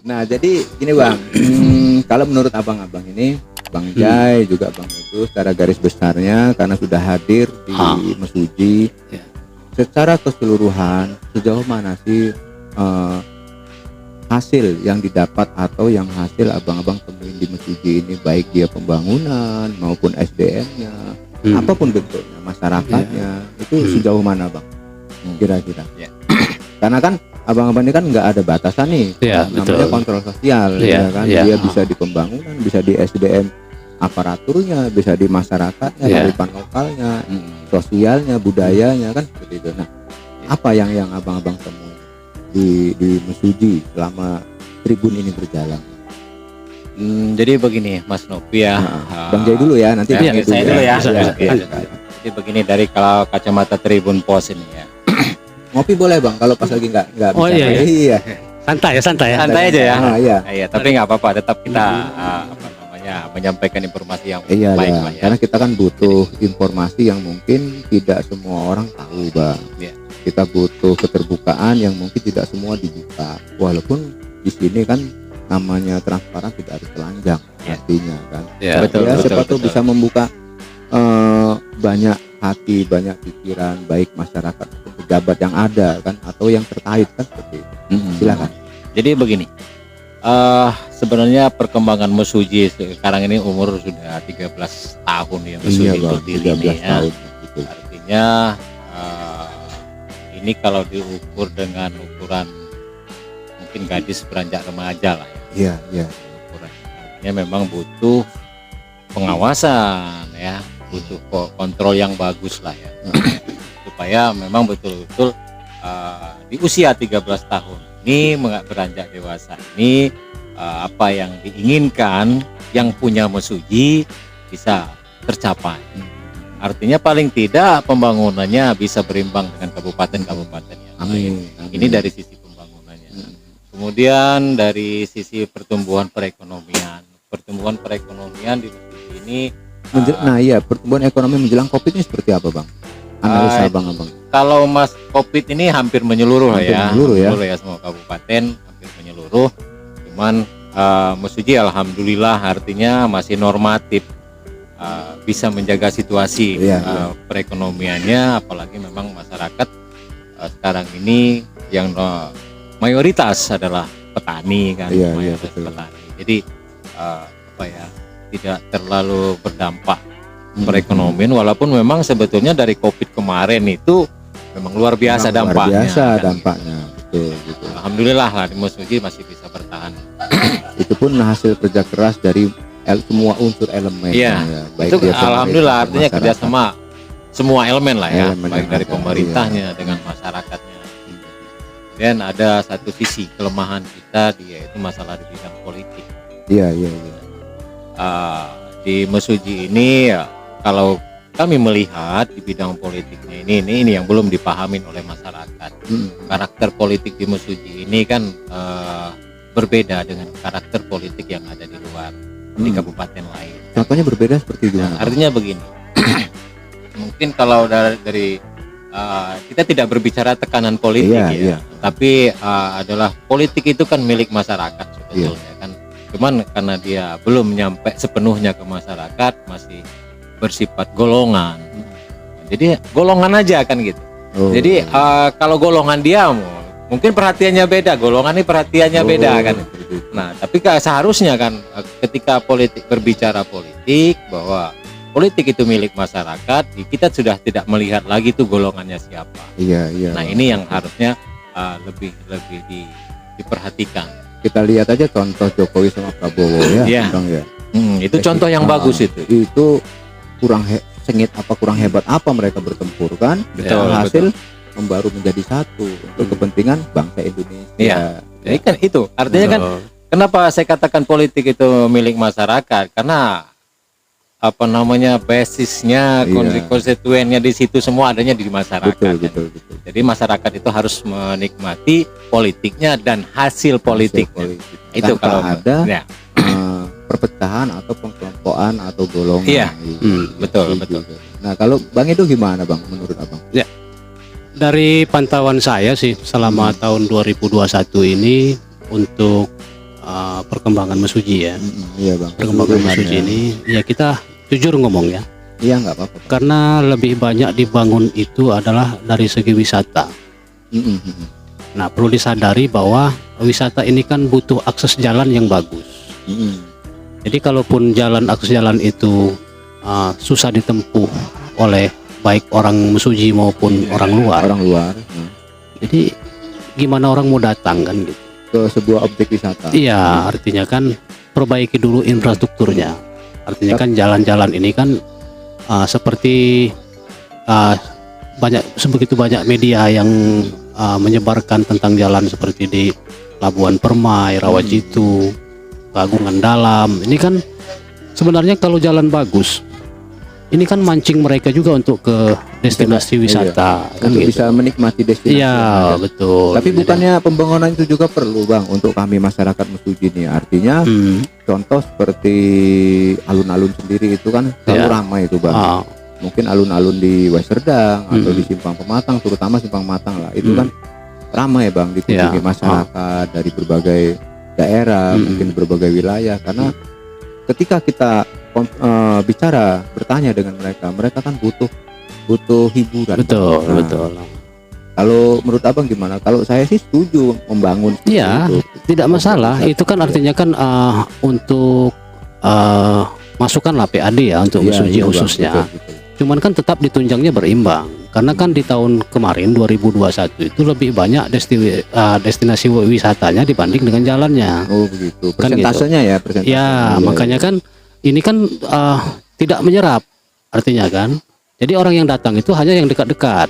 Nah, jadi gini Bang, kalau menurut abang-abang ini, Bang Jai juga Bang itu secara garis besarnya karena sudah hadir di Mesuji, Ya. secara keseluruhan sejauh mana sih hasil yang didapat atau yang hasil abang-abang temuin di Mesuji ini, baik dia pembangunan maupun SDM-nya, apapun bentuknya, masyarakatnya, itu sejauh mana Bang? Kira-kira. Karena kan abang-abang ini kan nggak ada batasan nih, namanya kontrol sosial, ya kan, dia bisa di pembangunan, bisa di SDM aparaturnya, bisa di masyarakatnya, kearifan lokalnya, sosialnya, budayanya, kan seperti itu. Nah, apa yang abang-abang temui di Mesuji selama Tribun ini berjalan? Jadi begini Mas Novi ya, Bang Jai dulu ya, nanti saya dulu ya. Ya. Jadi begini, dari kalau kacamata Tribun Pos ini ya. Ngopi boleh Bang, kalau pas lagi nggak Oh bicara. iya. Santai ya. Santai aja ya. Iya. Tapi nggak apa-apa, tetap kita menyampaikan informasi yang baik lah ya. Karena kita kan butuh informasi yang mungkin tidak semua orang tahu Bang. Kita butuh keterbukaan yang mungkin tidak semua dibuka. Walaupun di sini kan namanya transparan, tidak harus telanjang artinya kan. Betul. Siapa tahu bisa membuka banyak hati, banyak pikiran, baik masyarakat atau pejabat yang ada kan, atau yang terkait kan, seperti itu. Silakan. Jadi begini, sebenarnya perkembangan Mesuji sekarang ini umur sudah 13 tahun ya Mesuji berdiri ini ya. Artinya ini kalau diukur dengan ukuran mungkin gadis beranjak remaja lah ya. Iya. Artinya memang butuh pengawasan ya, butuh kontrol yang bagus lah ya, supaya memang betul-betul di usia 13 tahun ini beranjak dewasa ini, apa yang diinginkan yang punya Mesuji bisa tercapai. Artinya paling tidak pembangunannya bisa berimbang dengan kabupaten-kabupaten yang lain. Ini dari sisi pembangunannya. Kemudian dari sisi pertumbuhan perekonomian di Mesuji ini. Nah iya, pertumbuhan ekonomi menjelang Covid ini seperti apa Bang? Analisa abang-abang. Kalau Mas Covid ini hampir menyeluruh ya semua kabupaten, hampir menyeluruh. Cuman Mesuji alhamdulillah artinya masih normatif, bisa menjaga situasi perekonomiannya, apalagi memang masyarakat sekarang ini yang mayoritas adalah petani kan, mayoritas petani. Jadi tidak terlalu berdampak perekonomian, walaupun memang sebetulnya dari Covid kemarin itu memang luar biasa dampaknya. Dampaknya, betul. Alhamdulillah lah di Mesuji masih bisa bertahan. Itu pun hasil kerja keras dari semua unsur elemen. Baik itu alhamdulillah artinya kerjasama semua elemen lah ya, baik dari pemerintahnya dengan masyarakatnya. Dan ada satu sisi kelemahan kita yaitu masalah di bidang politik. Iya. Di Mesuji ini kalau kami melihat di bidang politiknya ini yang belum dipahamin oleh masyarakat. Karakter politik di Mesuji ini kan berbeda dengan karakter politik yang ada di luar, di kabupaten lain. Contohnya berbeda seperti gimana? Artinya begini, mungkin kalau dari kita tidak berbicara tekanan politik tapi adalah politik itu kan milik masyarakat sebetulnya kan. Cuman karena dia belum nyampe sepenuhnya ke masyarakat, masih bersifat golongan. Jadi golongan aja kan gitu. Jadi kalau golongan dia mungkin perhatiannya beda, golongan ini perhatiannya beda kan. Nah, tapi seharusnya kan ketika politik berbicara politik bahwa politik itu milik masyarakat, kita sudah tidak melihat lagi tuh golongannya siapa. Nah, ini yang harusnya lebih diperhatikan. Kita lihat aja contoh Jokowi sama Prabowo Bang ya. Itu contoh yang bagus itu. Itu kurang hebat apa mereka bertempur kan? Hasil membaru menjadi satu untuk kepentingan bangsa Indonesia. Jadi kan itu artinya kan kenapa saya katakan politik itu milik masyarakat, karena basisnya konstituennya di situ semua adanya di masyarakat. Betul. Jadi masyarakat itu harus menikmati politiknya dan hasil politiknya. Itu kalau ada perpecahan atau pengkelompokan atau golongan. Betul. Nah, kalau Bang itu gimana Bang menurut Abang? Ya. Dari pantauan saya sih selama tahun 2021 ini untuk perkembangan mesuji ya. Iya bang. Perkembangan mesuji ini ya kita jujur ngomong ya. Iya nggak apa-apa. Bang. Karena lebih banyak dibangun itu adalah dari segi wisata. Nah perlu disadari bahwa wisata ini kan butuh akses jalan yang bagus. Jadi kalaupun akses jalan itu susah ditempuh oleh baik orang mesuji maupun orang luar. Jadi gimana orang mau datang kan gitu ke sebuah objek wisata? Iya, artinya kan perbaiki dulu infrastrukturnya. Artinya kan jalan-jalan ini kan seperti begitu banyak media yang menyebarkan tentang jalan seperti di Labuan Permai, Rawajitu, Kagungan Dalam. Ini kan sebenarnya kalau jalan bagus, ini kan mancing mereka juga untuk ke destinasi wisata, kan untuk gitu. bisa menikmati destinasi. Iya, betul. Tapi bukannya pembangunan itu juga perlu bang untuk kami masyarakat mesuji nih. Artinya contoh seperti alun-alun sendiri itu kan selalu ramai itu bang. Mungkin alun-alun di Weserdang atau di Simpang Pematang, terutama Simpang Pematang lah, itu kan ramai bang dikunjungi masyarakat dari berbagai daerah, mungkin berbagai wilayah. Karena ketika kita bertanya dengan mereka kan butuh hiburan. Betul. Kalau menurut abang gimana? Kalau saya sih setuju membangun. Iya, tidak masalah. Itu kan artinya kan untuk masukan lah PAD ya untuk mesuji khususnya. Betul. Cuman kan tetap ditunjangnya berimbang. Karena kan di tahun kemarin 2021 itu lebih banyak destinasi wisatanya dibanding dengan jalannya. Oh begitu. Kan Persentasenya gitu. ya. Persentasenya. Ya, makanya kan ini kan tidak menyerap artinya kan. Jadi orang yang datang itu hanya yang dekat-dekat.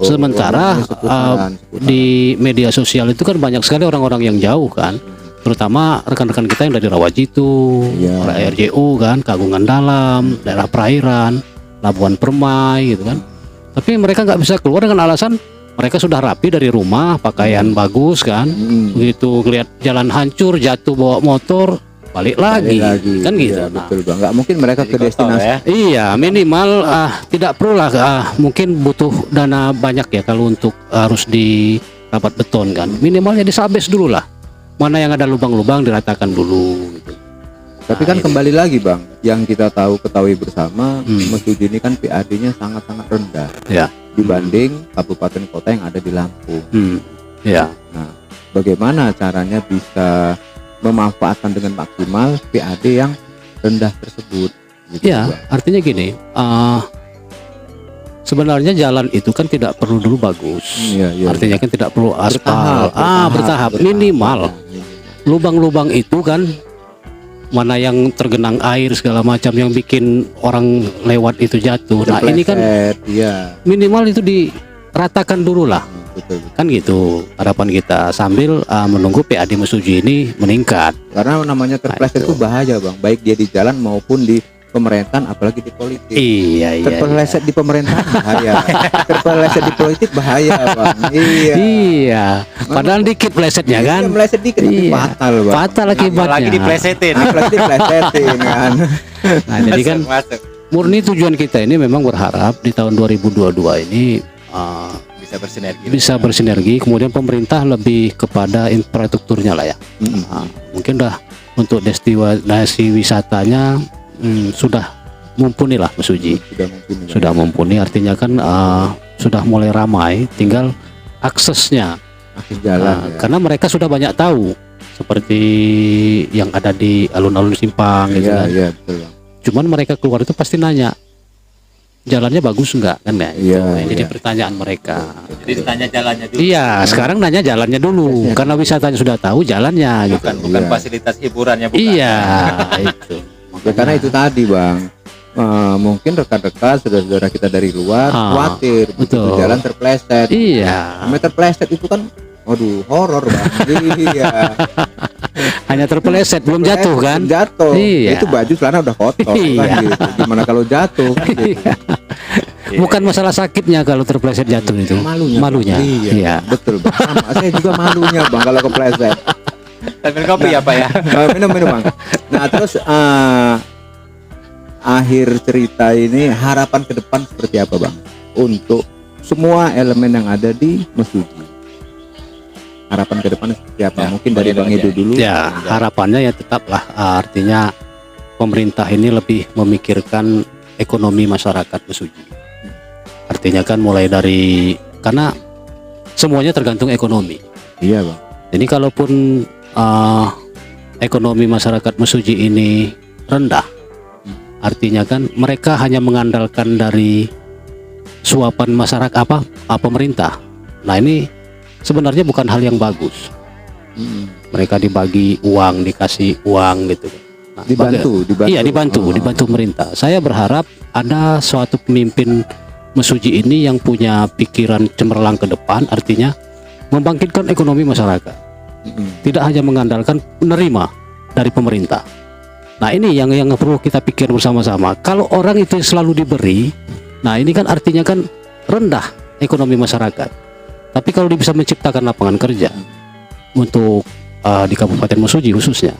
Sementara seputaran. Di media sosial itu kan banyak sekali orang-orang yang jauh kan. Terutama rekan-rekan kita yang dari Rawajitu, RJU kan, Kagungan Dalam, daerah perairan, Labuan Permai gitu kan. Tapi mereka nggak bisa keluar dengan alasan mereka sudah rapi dari rumah, pakaian bagus kan. Begitu lihat jalan hancur, jatuh bawa motor, balik lagi. Kan gitu. Ya, betul bang. Nggak mungkin mereka ke destinasi. Ya? Iya, minimal tidak perlu lah. Mungkin butuh dana banyak ya kalau untuk harus di rapat beton kan. Minimalnya disabes dulu lah. Mana yang ada lubang-lubang diratakan dulu. Gitu. Tapi kan kembali lagi bang, yang kita ketahui bersama, mesuji ini kan PAD-nya sangat-sangat rendah dibanding kabupaten kota yang ada di Lampung. Nah, bagaimana caranya bisa memanfaatkan dengan maksimal PAD yang rendah tersebut? Gitu, artinya gini, sebenarnya jalan itu kan tidak perlu dulu bagus. Artinya kan tidak perlu aspal. Bertahap. Minimal lubang-lubang itu kan mana yang tergenang air segala macam yang bikin orang lewat itu jatuh. Nah ini kan minimal itu diratakan dulu lah. Kan gitu harapan kita sambil menunggu PAD mesuji ini meningkat. Karena namanya terpleset itu bahaya bang, baik dia di jalan maupun di pemerintahan, apalagi di politik. Terpeleset di pemerintahan bahaya. Terpeleset di politik bahaya bang. Padahal dikit plesetnya kan. Meleset dikit tapi fatal bang. Fatal akibatnya. Lagi diplesetin. Apalagi diplesetin kan. Nah jadi kan murni tujuan kita ini memang berharap di tahun 2022 ini bisa bersinergi. Kemudian pemerintah lebih kepada infrastrukturnya lah ya. Mungkin udah untuk destinasi wisatanya sudah mumpuni lah mesuji. Sudah mumpuni artinya kan sudah mulai ramai, tinggal aksesnya. Karena mereka sudah banyak tahu seperti yang ada di alun-alun Simpang gitu kan. Betul. Cuman mereka keluar itu pasti nanya jalannya bagus enggak kan ya. Jadi pertanyaan mereka. Jadi ditanya jalannya dulu. Sekarang nanya jalannya dulu karena wisatanya sudah tahu jalannya gitu. Bukan fasilitas hiburannya bukan. Itu. Karena itu tadi bang, mungkin rekan-rekan saudara-saudara kita dari luar khawatir betul jalan terpleset. Namanya terpleset itu kan waduh horor bang. Hanya terpleset belum jatuh kan. Itu baju celana udah kotor kan gitu. Gimana kalau jatuh kan, gitu. Bukan masalah sakitnya kalau terpleset jatuh itu, malunya. Betul bang. Saya juga malunya bang kalau kepleset. Minum kopi ya Pak ya. Minum bang. Nah terus akhir cerita ini harapan ke depan seperti apa bang untuk semua elemen yang ada di mesuji? harapan ke depan seperti apa? Ya, Mungkin dari Bang Edo dulu. Ya, harapannya ya tetaplah artinya pemerintah ini lebih memikirkan ekonomi masyarakat Mesuji. Artinya kan mulai dari, karena semuanya tergantung ekonomi. Iya Bang. Jadi kalaupun ekonomi masyarakat Mesuji ini rendah, artinya kan mereka hanya mengandalkan dari suapan masyarakat pemerintah. Nah ini sebenarnya bukan hal yang bagus. Mereka dibagi uang, dikasih uang gitu. Nah, Dibantu. Iya dibantu pemerintah. Saya berharap ada suatu pemimpin Mesuji ini yang punya pikiran cemerlang ke depan, artinya membangkitkan ekonomi masyarakat. Tidak hanya mengandalkan menerima dari pemerintah. Nah ini yang perlu kita pikir bersama-sama. Kalau orang itu selalu diberi, nah ini kan artinya kan rendah ekonomi masyarakat. Tapi kalau dia bisa menciptakan lapangan kerja untuk di Kabupaten Mesuji khususnya,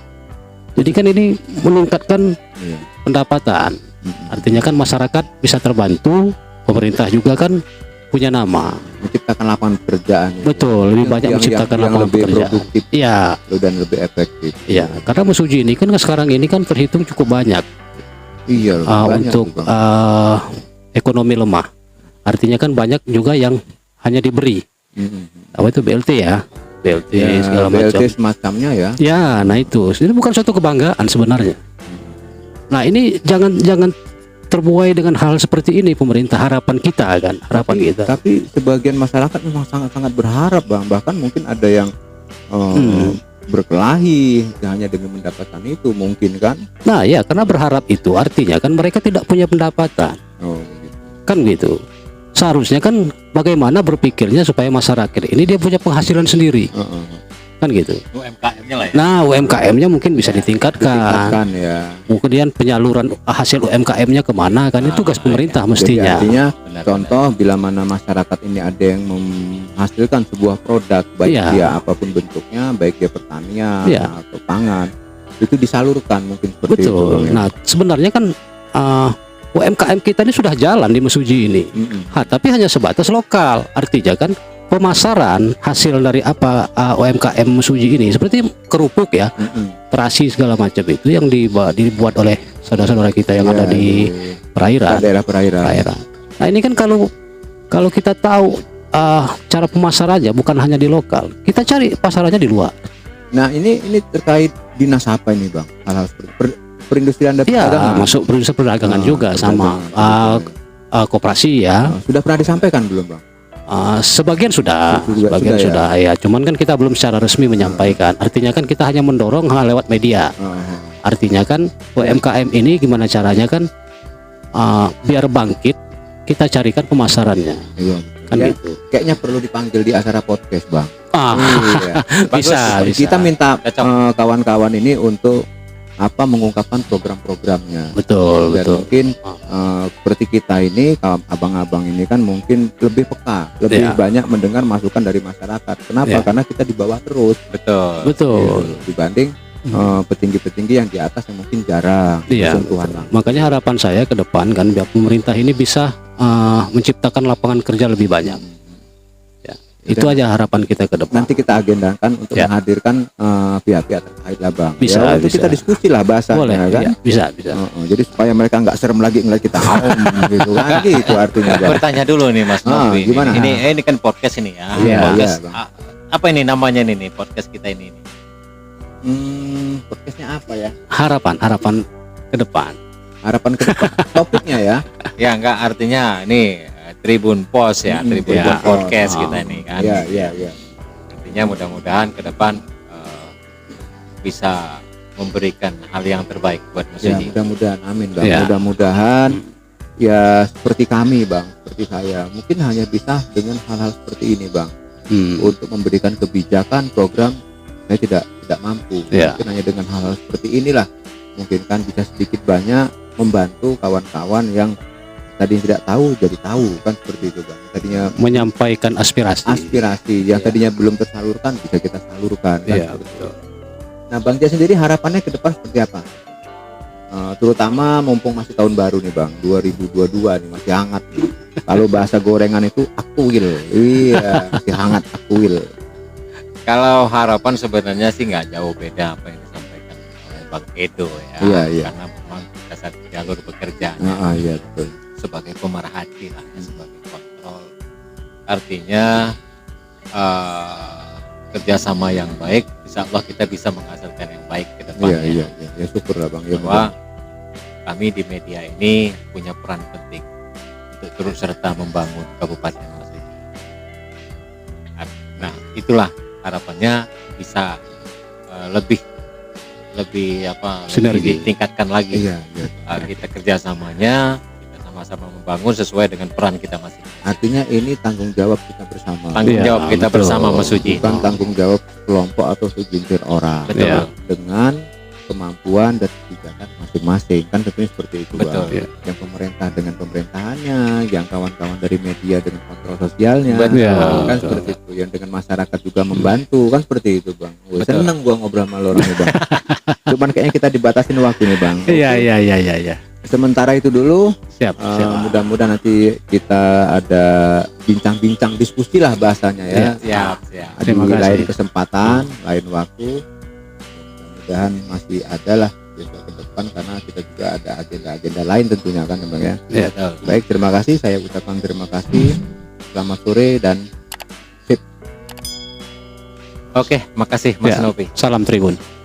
jadi kan ini meningkatkan pendapatan. Artinya kan masyarakat bisa terbantu, pemerintah juga kan punya nama, menciptakan lapangan pekerjaan. Betul, lebih banyak menciptakan lapangan lebih pekerjaan. Produktif, iya, dan lebih efektif. Iya, karena Mesuji ini kan sekarang ini kan terhitung cukup banyak. Iya, banyak untuk ekonomi lemah. Artinya kan banyak juga yang hanya diberi. Apa itu BLT ya? BLT ya, segala BLT macam. semacamnya ya. Ya, nah itu bukan suatu kebanggaan sebenarnya. Nah ini jangan terbuai dengan hal seperti ini pemerintah. Harapan kita kan, kita. Tapi sebagian masyarakat memang sangat berharap Bang. Bahkan mungkin ada yang berkelahi hanya dengan mendapatkan itu mungkin kan. Nah ya, karena berharap itu artinya kan mereka tidak punya pendapatan. Gitu. Kan gitu. Seharusnya kan bagaimana berpikirnya supaya masyarakat ini dia punya penghasilan sendiri. Kan gitu. UMKM-nya lah ya. Nah, UMKM-nya mungkin bisa ditingkatkan ya. Kemudian penyaluran hasil UMKM-nya kemana kan itu tugas pemerintah mestinya. Jadi artinya contoh bila mana masyarakat ini ada yang menghasilkan sebuah produk baik dia apapun bentuknya, baik dia pertanian atau pangan, itu disalurkan mungkin seperti itu. Betul. Nah, sebenarnya kan UMKM kita ini sudah jalan di Mesuji ini. Tapi hanya sebatas lokal. Artinya kan pemasaran hasil dari UMKM Mesuji ini seperti kerupuk ya, terasi segala macam itu yang dibuat oleh saudara-saudara kita yang ada di perairan, daerah perairan. Nah ini kan kalau kita tahu cara pemasarannya bukan hanya di lokal, kita cari pasarannya di luar. Nah ini terkait dinas apa ini Bang? Hal-hal seperti perindustrian dan perdagangan. Masuk perindustrian perdagangan juga sama koperasi ya. Sudah pernah disampaikan belum Bang? Sebagian sudah ya. Cuman kan kita belum secara resmi menyampaikan. Artinya kan kita hanya mendorong lewat media. Artinya kan UMKM ini gimana caranya kan biar bangkit, kita carikan pemasarannya. Iya. Kan ya, gitu. Kayaknya perlu dipanggil di acara podcast Bang. Iya. bisa. Kita minta kawan-kawan ini untuk mengungkapkan program-programnya. Betul. Mungkin seperti kita ini, abang-abang ini kan mungkin lebih peka, lebih banyak mendengar masukan dari masyarakat. Kenapa? Karena kita di bawah terus. Betul. Dibanding petinggi-petinggi yang di atas yang mungkin jarang sentuhan. Makanya harapan saya ke depan kan biar pemerintah ini bisa menciptakan lapangan kerja lebih banyak. Itu aja harapan kita ke depan. Nanti kita agendakan untuk menghadirkan pihak-pihak terkait lah Bang. Bisa. Kita diskusi lah bahasanya. Boleh, kan. Bisa. Jadi supaya mereka nggak serem lagi ngeliat kita gitu kan. Gitu artinya. Bertanya dulu nih Mas Novi. Gimana? Ini kan podcast ini ya. Podcast, apa ini namanya nih podcast kita ini? Podcastnya apa ya? Harapan ke depan. Harapan ke depan. Topiknya ya? Ya enggak, artinya nih Tribun Pos ya, Tribun Podcast kita ini kan. Iya. Artinya mudah-mudahan ke depan bisa memberikan hal yang terbaik buat Mesuji. Ya, mudah-mudahan, amin Bang. Mudah-mudahan ya seperti kami Bang, seperti saya, mungkin hanya bisa dengan hal-hal seperti ini Bang. Untuk memberikan kebijakan program saya tidak mampu. Mungkin hanya dengan hal-hal seperti inilah mungkin kan bisa sedikit banyak membantu kawan-kawan yang tadi tidak tahu jadi tahu kan seperti itu Bang. Tadinya menyampaikan aspirasi yang tadinya belum tersalurkan bisa kita salurkan kan. Betul. Nah Bang Tia sendiri harapannya ke depan seperti apa? Terutama mumpung masih tahun baru nih Bang, 2022 nih masih hangat nih. Kalau bahasa gorengan itu akuil. Iya, masih hangat akuil. Kalau harapan sebenarnya sih nggak jauh beda apa yang disampaikan oleh Bang Edo ya. Iya, iya. Karena memang kita satu jalur bekerja Iya betul. sebagai pemerhati lah, ya, sebagai kontrol. Artinya kerjasama yang baik, insya Allah kita bisa menghasilkan yang baik ke depannya. Iya, ya syukur lah Bang. Ya, Bahwa kami di media ini punya peran penting untuk turut serta membangun Kabupaten Mesuji. Nah, itulah harapannya bisa lebih Sinergi. ditingkatkan lagi. Iya. Kita kerjasamanya, kita sama-sama membangun sesuai dengan peran kita masing-masing. Artinya ini tanggung jawab kita bersama. Tanggung Iya, jawab kita betul. bersama Mesuji. Bukan tanggung jawab kelompok atau segelintir orang. Betul. Iya. Dengan kemampuan dan kebijakan masing-masing, kan tentunya seperti itu Betul. Bang. Iya. Yang pemerintah dengan pemerintahannya, yang kawan-kawan dari media dengan kontrol sosialnya, Betul. Iya, kan betul. seperti itu. Yang dengan masyarakat juga membantu, kan seperti itu Bang. Wah, Betul. seneng gua ngobrol sama lo nih Bang. Cuman kayaknya kita dibatasin waktu nih Bang. Iya, Oke. iya. Sementara itu dulu. Siap. Mudah-mudahan nanti kita ada bincang-bincang diskusi lah bahasanya ya. Siap. Di Terima kasih. lain kesempatan, lain waktu. Mudah-mudahan masih ada lah besok ke depan karena kita juga ada agenda-agenda lain tentunya kan Bang ya. Iya. Betul. Baik, terima kasih. Saya ucapkan terima kasih. Selamat sore dan Oke, makasih Mas Ya. Novi. Salam Tribun.